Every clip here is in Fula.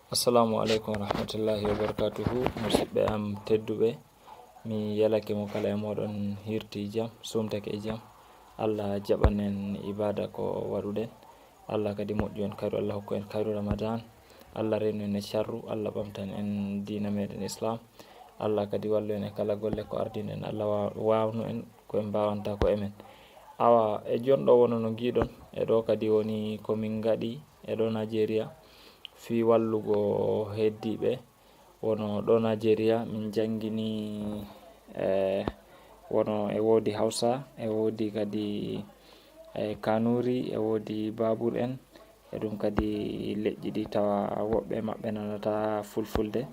Assalamu alaikum warahmatullahi wabarakatuhu. Musidɓe am tedduɓe, mi yalake mo kala e moɗon hirti jam, sumtake e jam. Allah jaɓan en ibada ko waɗuɗen. Allah kadi moƴƴu en kayru, Allah hokku en kayru Ramadan. Allah renu en e sharru, Allah ɓamtan en dina meɗen Islam. Allah kadi wallu en e kala golle ko ardino en. Allah wawnu en ko en mbawanta ko emen. Awa e jonɗo wono no giɗon, e ɗo kadi woni komin gaɗi e ɗo Nigeria fi wallugo heddiɓe. Wono ɗo Nigeria min jangini wono e wodi Hausa, e wodi kadi Kanuri, e wodi Babur en, e ɗum kadi leƴƴi ɗi tawa woɓɓe maɓɓe nanata Fulfulde,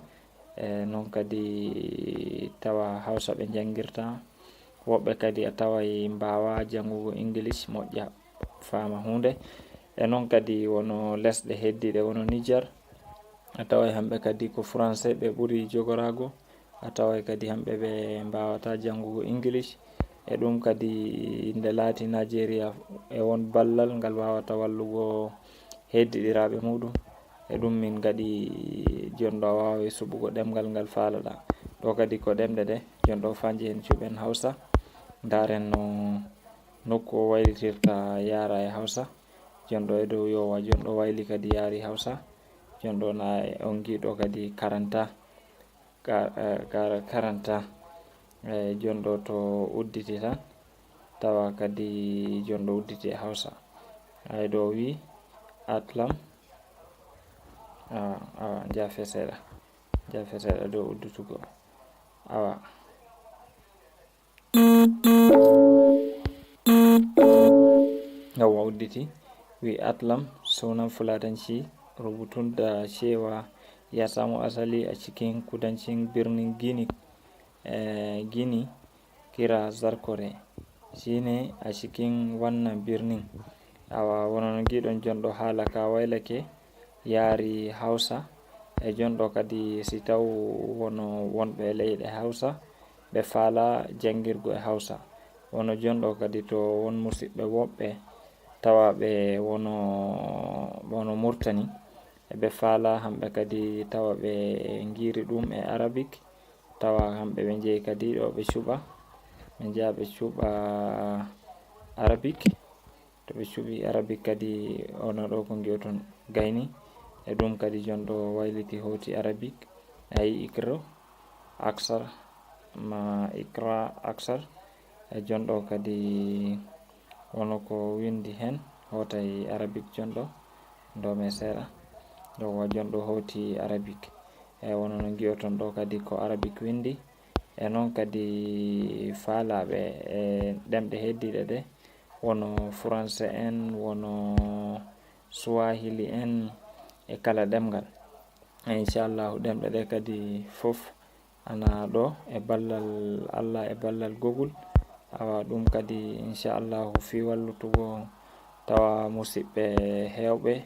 non kadi tawa Hausa ɓe jangirta. Woɓɓe kadi a tawai mbawa jangugo English moƴƴa fama hunde. E non kadi wono lesɗe heddiɗe wono Niger, a tawai hamɓe kadi ko français ɓe ɓuri jogorago. A tawai kadi hamɓe ɓe mbawata jangugo English. E ɗum kadi nde laati Nigeria e won ballal ngal wawata wallugo heddiɗiraɓe muɗum. E ɗum min gaɗi jonɗo a wawi suɓugo ɗemgal ngal falaɗa. Ɗo kadi ko ɗemɗe ɗe jonɗo fanje en cuɓen Hausa. Daren no nokku o waylitirta yara e Hausa. Jonɗo e dow yowa jonɗo wayli kadi yari Hausa. Jonɗo na on giɗo kadi karanta jonɗo to udditi tan tawa kadi jonɗo udditi e Hausa. Ay ɗo wi atlam awa jafe seeɗa dow uddutugo awa yawa udditi. Wi atlam sunan fulatanci, rubutun da cewa ya samo asali a cikin kudancin birnin Gini kira Zarkore, shine a cikin wannan birnin. Awa wono giɗon jonɗo hala ka waylake yari Hausa. E jonɗo kadi si taw wono wonɓe leyɗe Hausa ɓe fala jangirgo e Hausa. Wono jonɗo kadi to won musidɓe woɓɓe tawa ɓe wono Murtani, ɓe fala hamɓe kadi tawa ɓe giri ɗum e Arabic. Tawa hamɓe ɓe jeeyi kadi ɗo ɓe cuɓa, ɓe jaha ɓe cuɓa Arabic. To ɓe cuɓi Arabic kadi ono ɗo ko gi'oton gayni. E ɗum kadi jonɗo wayliti hoti Arabic. Ayi ikra aksar. E jonɗo kadi wono ko windi hen hotay Arabic jonɗo ndo me seeɗa. Yowa jonɗo hoti Arabic. E wono no gi'oton ɗo kadi ko Arabic windi. E non kadi falaɓe e ɗemɗe heddiɗe ɗe wono français en, wono Swahili en, e kala ɗemgal. Inchallahu ɗemɗe ɗe kadi fof ana ɗo e ballal Allah e ballal Google. Awa ɗum kadi inchallahu fi wallutugo tawa musidɓe hewɓe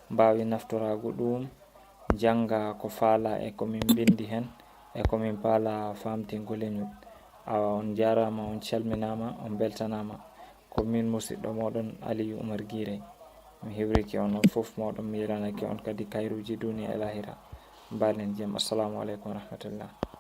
mbawi naftorago ɗum janga ko fala e komin bindi hen e komin paala famtingo leñol. Awa on jarama, on calminama, on beltanama. Ko min musidɗo moɗon Aliyu Umar Guire. Mi hiwriki onon fof moɗon, mi yelanake on kadi kayruji duniya e lahira. Mbalen jam. Assalamu alaikum warahmatullah.